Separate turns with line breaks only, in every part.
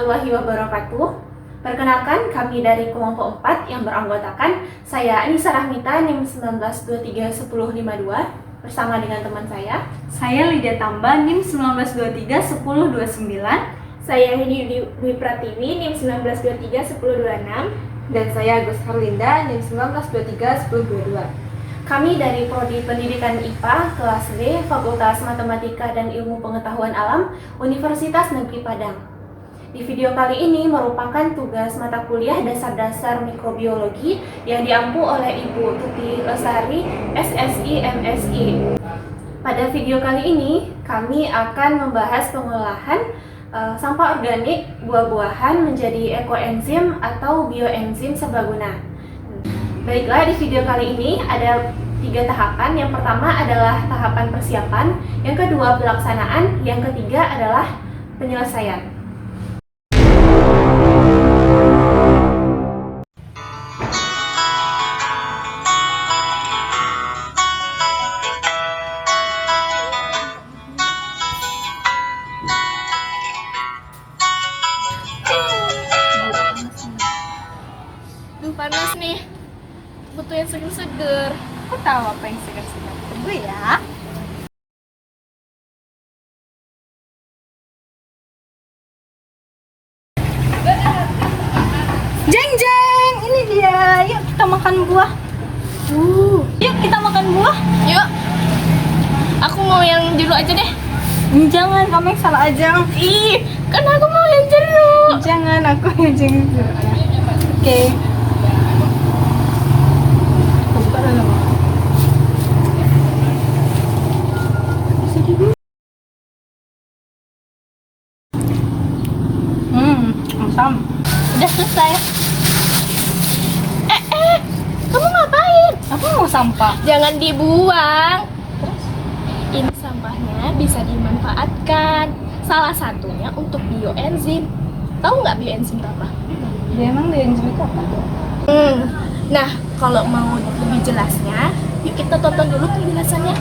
warahmatullahi wabarakatuh. Perkenalkan, kami dari kelompok 4 yang beranggotakan saya Anissa Rahmita NIM 19231052 bersama dengan teman saya.
Saya Lydia Tamba NIM 19231029.
Saya Hedi Dwi Pratiwi NIM 19231026
Dan saya Agus Herlinda NIM 19231022.
Kami dari Prodi Pendidikan IPA kelas D, Fakultas Matematika dan Ilmu Pengetahuan Alam, Universitas Negeri Padang. Di video kali ini merupakan tugas mata kuliah dasar-dasar mikrobiologi yang diampu oleh Ibu Tuti Lestari, SSI MSI. Pada video kali ini, kami akan membahas pengolahan sampah organik buah-buahan menjadi ekoenzim atau bioenzim serbaguna. Baiklah, di video kali ini ada 3 tahapan. Yang pertama adalah tahapan persiapan, yang kedua pelaksanaan, yang ketiga adalah penyelesaian.
Duh, panas nih. Butuh yang seger-seger.
Aku tahu apa yang segar-segar. Tunggu ya. Jeng jeng, ini dia. Yuk kita makan buah. Yuk kita makan buah.
Yuk. Aku mau yang jeruk aja deh.
Jangan, kamu yang salah aja.
Ih, kan aku mau yang jeruk.
Jangan, aku yang jeng. Oke. Asam.
Udah selesai. Kamu ngapain?
Aku mau sampah.
Jangan dibuang. Ini sampahnya bisa dimanfaatkan. Salah satunya untuk bioenzim. Tahu nggak bioenzim itu apa?
Dia emang dia yang cerita apa?
Nah, kalau mau lebih jelasnya, yuk kita tonton dulu penjelasannya.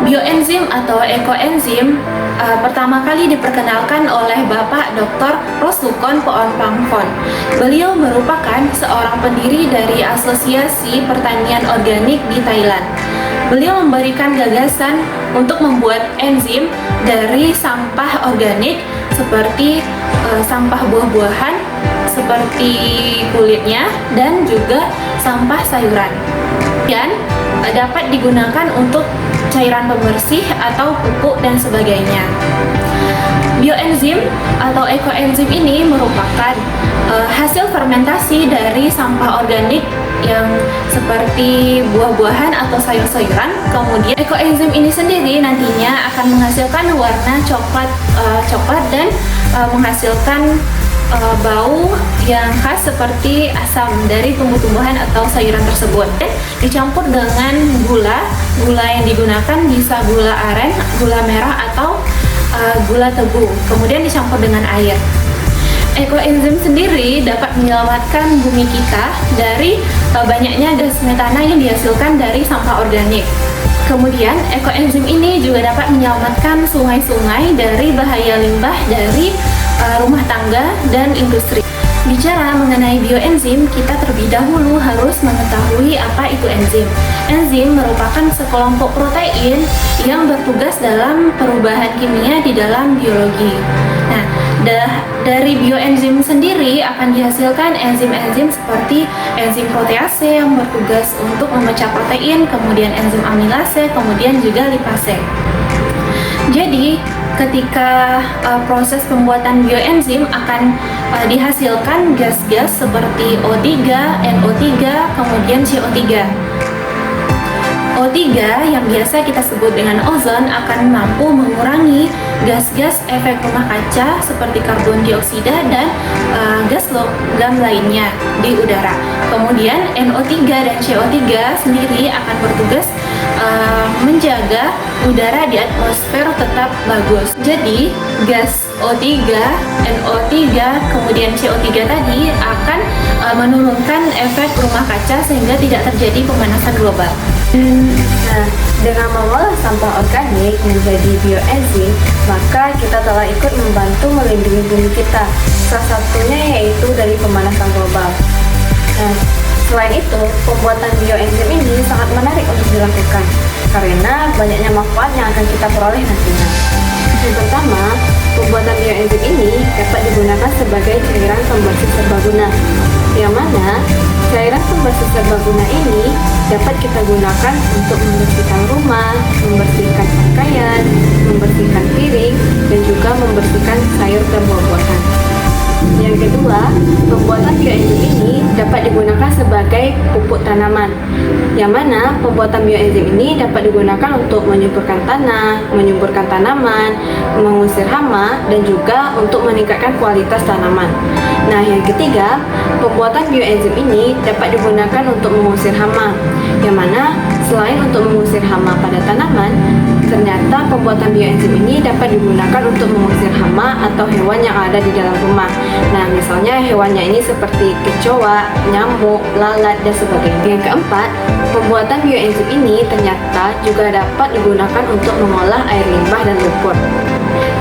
Bioenzim atau ekoenzim pertama kali diperkenalkan oleh Bapak Dr. Roslukon Poonpangfon. Beliau merupakan seorang pendiri dari Asosiasi Pertanian Organik di Thailand. Beliau memberikan gagasan untuk membuat enzim dari sampah organik seperti sampah buah-buahan, seperti kulitnya, dan juga sampah sayuran. Dan dapat digunakan untuk cairan pembersih atau pupuk dan sebagainya. Bioenzim atau ekoenzim ini merupakan hasil fermentasi dari sampah organik yang seperti buah-buahan atau sayur-sayuran. Kemudian ekoenzim ini sendiri nantinya akan menghasilkan warna coklat dan menghasilkan bau yang khas seperti asam dari tumbuh-tumbuhan atau sayuran tersebut. Dicampur dengan gula yang digunakan bisa gula aren, gula merah atau gula tebu. Kemudian dicampur dengan air. Ekoenzim sendiri dapat menyelamatkan bumi kita dari banyaknya gas metana yang dihasilkan dari sampah organik. Kemudian ekoenzim ini juga dapat menyelamatkan sungai-sungai dari bahaya limbah dari rumah tangga dan industri. Bicara mengenai bioenzim, kita terlebih dahulu harus mengetahui apa itu enzim. Enzim merupakan sekelompok protein yang bertugas dalam perubahan kimia di dalam biologi. Nah, dari bioenzim sendiri akan dihasilkan enzim-enzim seperti enzim protease yang bertugas untuk memecah protein, kemudian enzim amilase, kemudian juga lipase. Jadi, ketika proses pembuatan bioenzim akan dihasilkan gas-gas seperti O3, NO3, kemudian CO3. O3 yang biasa kita sebut dengan ozon akan mampu mengurangi gas-gas efek rumah kaca seperti karbon dioksida dan gas logam lainnya di udara. Kemudian NO3 dan CO3 sendiri akan bertugas menjaga udara di atmosfer tetap bagus. Jadi gas O3, NO3, kemudian CO3 tadi akan menurunkan efek rumah kaca sehingga tidak terjadi pemanasan global.
Nah, dengan mengolah sampah organik menjadi bioenzim, maka kita telah ikut membantu melindungi bumi kita. Salah satunya yaitu dari pemanasan global. Nah, selain itu, pembuatan bioenzim ini sangat menarik untuk dilakukan karena banyaknya manfaat yang akan kita peroleh nantinya. Yang pertama, pembuatan bioenzim ini dapat digunakan sebagai cairan pembersih serbaguna, yang mana cairan pembersih serbaguna ini dapat kita gunakan untuk membersihkan rumah, membersihkan pakaian, membersihkan piring, dan juga membersihkan sayur dan buah-buahan. Yang kedua, pembuatan bioenzim ini dapat digunakan sebagai pupuk tanaman, yang mana pembuatan bioenzim ini dapat digunakan untuk menyuburkan tanah, menyuburkan tanaman, mengusir hama, dan juga untuk meningkatkan kualitas tanaman. Nah, yang ketiga, pembuatan bioenzim ini dapat digunakan untuk mengusir hama, yang mana selain untuk mengusir hama pada tanaman, ternyata pembuatan bioenzim ini dapat digunakan untuk mengusir hama atau hewan yang ada di dalam rumah. Nah, misalnya hewannya ini seperti kecoa, nyamuk, lalat, dan sebagainya. Yang keempat, pembuatan bioenzim ini ternyata juga dapat digunakan untuk mengolah air limbah dan lumpur.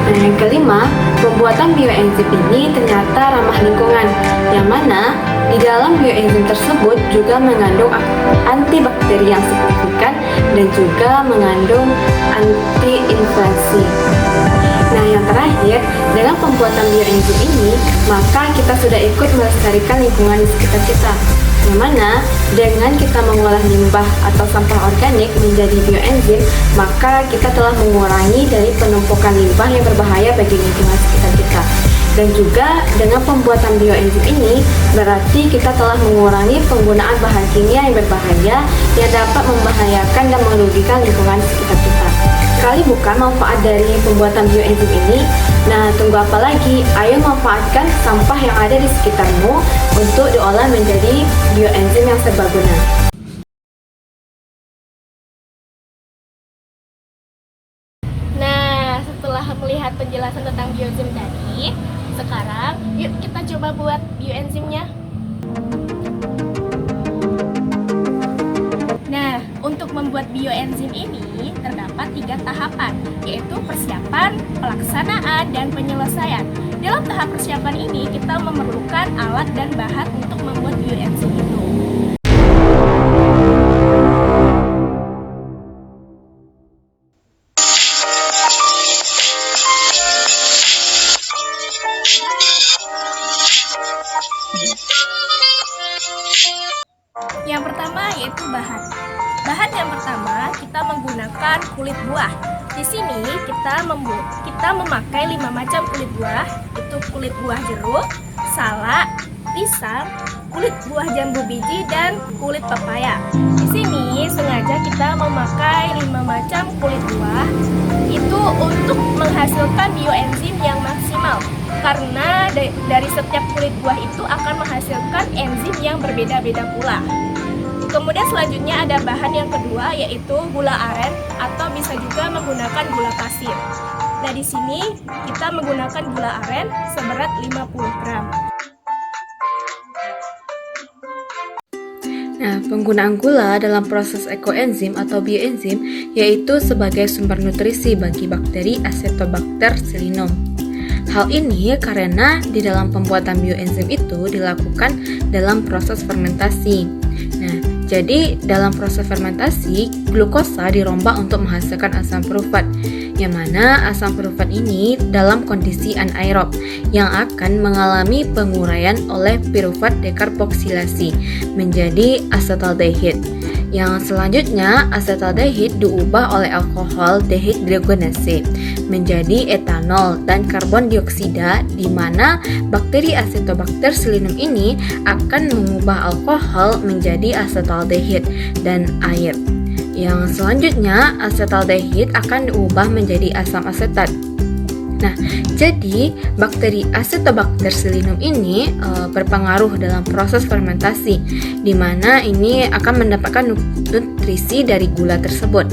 Nah, yang kelima, pembuatan bioenzim ini ternyata ramah lingkungan, yang mana di dalam bioenzim tersebut juga mengandung antibakteri yang signifikan dan juga mengandung anti-inflamasi. Nah, yang terakhir, dengan pembuatan bioenzim ini, maka kita sudah ikut melestarikan lingkungan di sekitar kita. Yang mana dengan kita mengolah limbah atau sampah organik menjadi bioenzim, maka kita telah mengurangi dari penumpukan limbah yang berbahaya bagi lingkungan sekitar kita. Dan juga dengan pembuatan bioenzim ini berarti kita telah mengurangi penggunaan bahan kimia yang berbahaya yang dapat membahayakan dan merugikan lingkungan sekitar kita. Sekali bukan manfaat dari pembuatan bioenzim ini, nah tunggu apa lagi? Ayo manfaatkan sampah yang ada di sekitarmu untuk diolah menjadi bioenzim yang serbaguna.
Nah, setelah melihat penjelasan tentang bioenzim tadi, sekarang yuk kita coba buat bioenzimnya. Nah, untuk membuat bioenzim ini terdapat 3 tahapan, yaitu persiapan, pelaksanaan, dan penyelesaian. Dalam tahap persiapan ini, kita memerlukan alat dan bahan untuk membuat bioenzim itu. Yang pertama yaitu bahan. Bahan yang pertama kita menggunakan kulit buah. Di sini kita memakai 5 macam kulit buah, itu kulit buah jeruk, salak, pisang, kulit buah jambu biji, dan kulit pepaya. Di sini sengaja kita memakai 5 macam kulit buah itu untuk menghasilkan bioenzim yang maksimal. Karena dari setiap kulit buah itu akan menghasilkan enzim yang berbeda-beda pula. Kemudian selanjutnya ada bahan yang kedua yaitu gula aren atau bisa juga menggunakan gula pasir. Nah, di sini kita menggunakan gula aren seberat 50 gram.
Nah, penggunaan gula dalam proses ekoenzim atau bioenzim yaitu sebagai sumber nutrisi bagi bakteri Acetobacter pseudomonas. Hal ini karena di dalam pembuatan bioenzim itu dilakukan dalam proses fermentasi. Nah, jadi dalam proses fermentasi, glukosa dirombak untuk menghasilkan asam pirufat, yang mana asam pirufat ini dalam kondisi anaerob yang akan mengalami penguraian oleh pirufat dekarboksilasi menjadi asetaldehid. Yang selanjutnya, asetaldehid diubah oleh alkohol dehidrogenase menjadi etanol dan karbon dioksida, di mana bakteri Acetobacter pseudomonas ini akan mengubah alkohol menjadi asetaldehid dan air. Yang selanjutnya, asetaldehid akan diubah menjadi asam asetat. Nah, jadi bakteri Acetobacter pseudomonas ini berpengaruh dalam proses fermentasi, di mana ini akan mendapatkan nutrisi dari gula tersebut.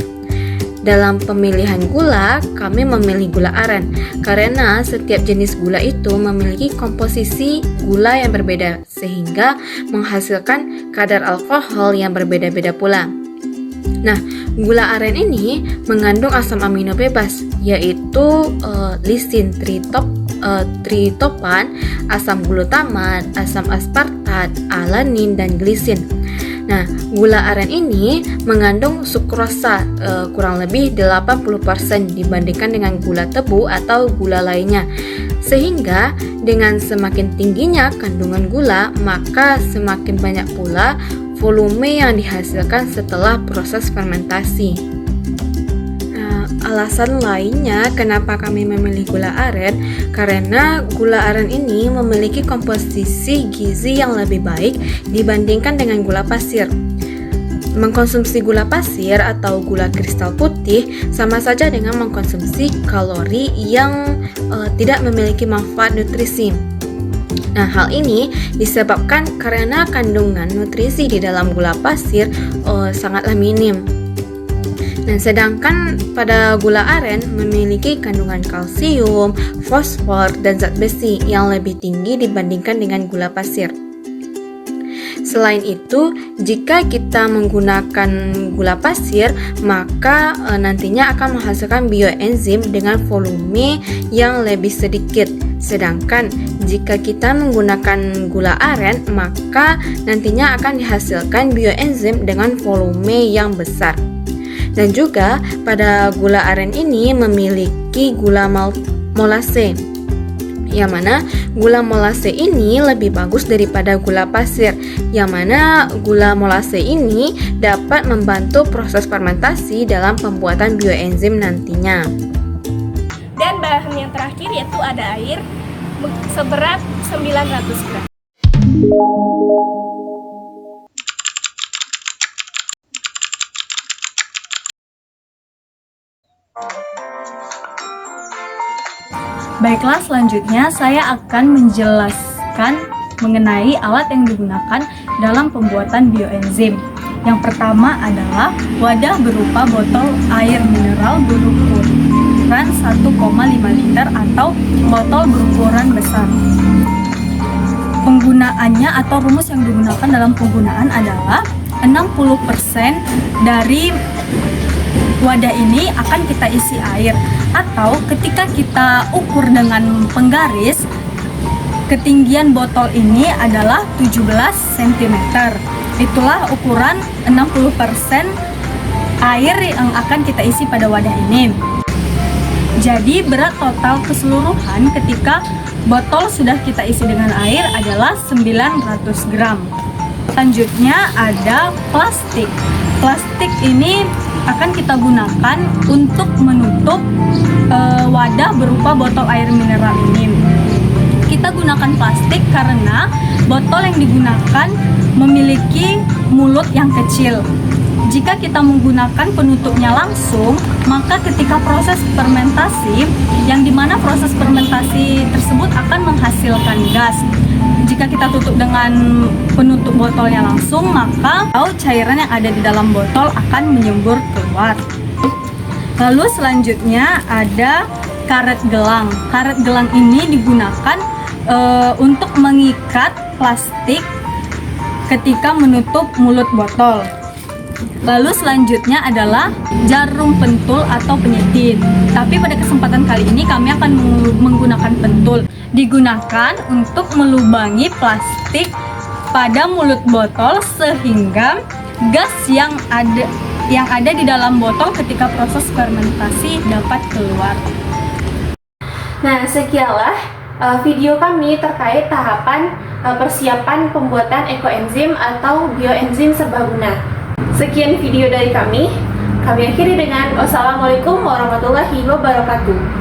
Dalam pemilihan gula, kami memilih gula aren karena setiap jenis gula itu memiliki komposisi gula yang berbeda, sehingga menghasilkan kadar alkohol yang berbeda-beda pula. Nah, gula aren ini mengandung asam amino bebas, yaitu lisin, tritopan, asam glutamat, asam aspartat, alanin, dan glisin. Nah, gula aren ini mengandung sukrosa kurang lebih 80% dibandingkan dengan gula tebu atau gula lainnya. Sehingga dengan semakin tingginya kandungan gula, maka semakin banyak pula volume yang dihasilkan setelah proses fermentasi. Nah, alasan lainnya kenapa kami memilih gula aren, karena gula aren ini memiliki komposisi gizi yang lebih baik dibandingkan dengan gula pasir. Mengkonsumsi gula pasir atau gula kristal putih sama saja dengan mengkonsumsi kalori yang tidak memiliki manfaat nutrisi. Nah, hal ini disebabkan karena kandungan nutrisi di dalam gula pasir sangatlah minim. Nah, sedangkan pada gula aren memiliki kandungan kalsium, fosfor, dan zat besi yang lebih tinggi dibandingkan dengan gula pasir. Selain itu, jika kita menggunakan gula pasir, maka nantinya akan menghasilkan bioenzim dengan volume yang lebih sedikit. Sedangkan jika kita menggunakan gula aren, maka nantinya akan dihasilkan bioenzim dengan volume yang besar. Dan juga pada gula aren ini memiliki gula molase, yang mana gula molase ini lebih bagus daripada gula pasir, yang mana gula molase ini dapat membantu proses fermentasi dalam pembuatan bioenzim nantinya.
Dan bahan yang terakhir yaitu ada air seberat 900 gram.
Baiklah, selanjutnya saya akan menjelaskan mengenai alat yang digunakan dalam pembuatan bioenzim. Yang pertama adalah wadah berupa botol air mineral berukuran 1,5 liter atau botol berukuran besar. Penggunaannya atau rumus yang digunakan dalam penggunaan adalah 60% dari wadah ini akan kita isi air, atau ketika kita ukur dengan penggaris, ketinggian botol ini adalah 17 cm. Itulah ukuran 60% air yang akan kita isi pada wadah ini. Jadi berat total keseluruhan ketika botol sudah kita isi dengan air adalah 900 gram. Selanjutnya ada plastik. Plastik ini akan kita gunakan untuk menutup wadah berupa botol air mineral ini. Kita gunakan plastik karena botol yang digunakan memiliki mulut yang kecil. Jika kita menggunakan penutupnya langsung, maka ketika proses fermentasi, yang dimana proses fermentasi tersebut akan menghasilkan gas. Jika kita tutup dengan penutup botolnya langsung, maka cairan yang ada di dalam botol akan menyembur keluar. Lalu selanjutnya ada karet gelang. Karet gelang ini digunakan untuk mengikat plastik ketika menutup mulut botol. Lalu selanjutnya adalah jarum pentul atau penyitin. Tapi pada kesempatan kali ini kami akan menggunakan pentul. Digunakan untuk melubangi plastik pada mulut botol sehingga gas yang ada di dalam botol ketika proses fermentasi dapat keluar.
Nah, sekianlah video kami terkait tahapan persiapan pembuatan ekoenzim atau bioenzim serbaguna. Sekian video dari kami akhiri dengan wassalamualaikum warahmatullahi wabarakatuh.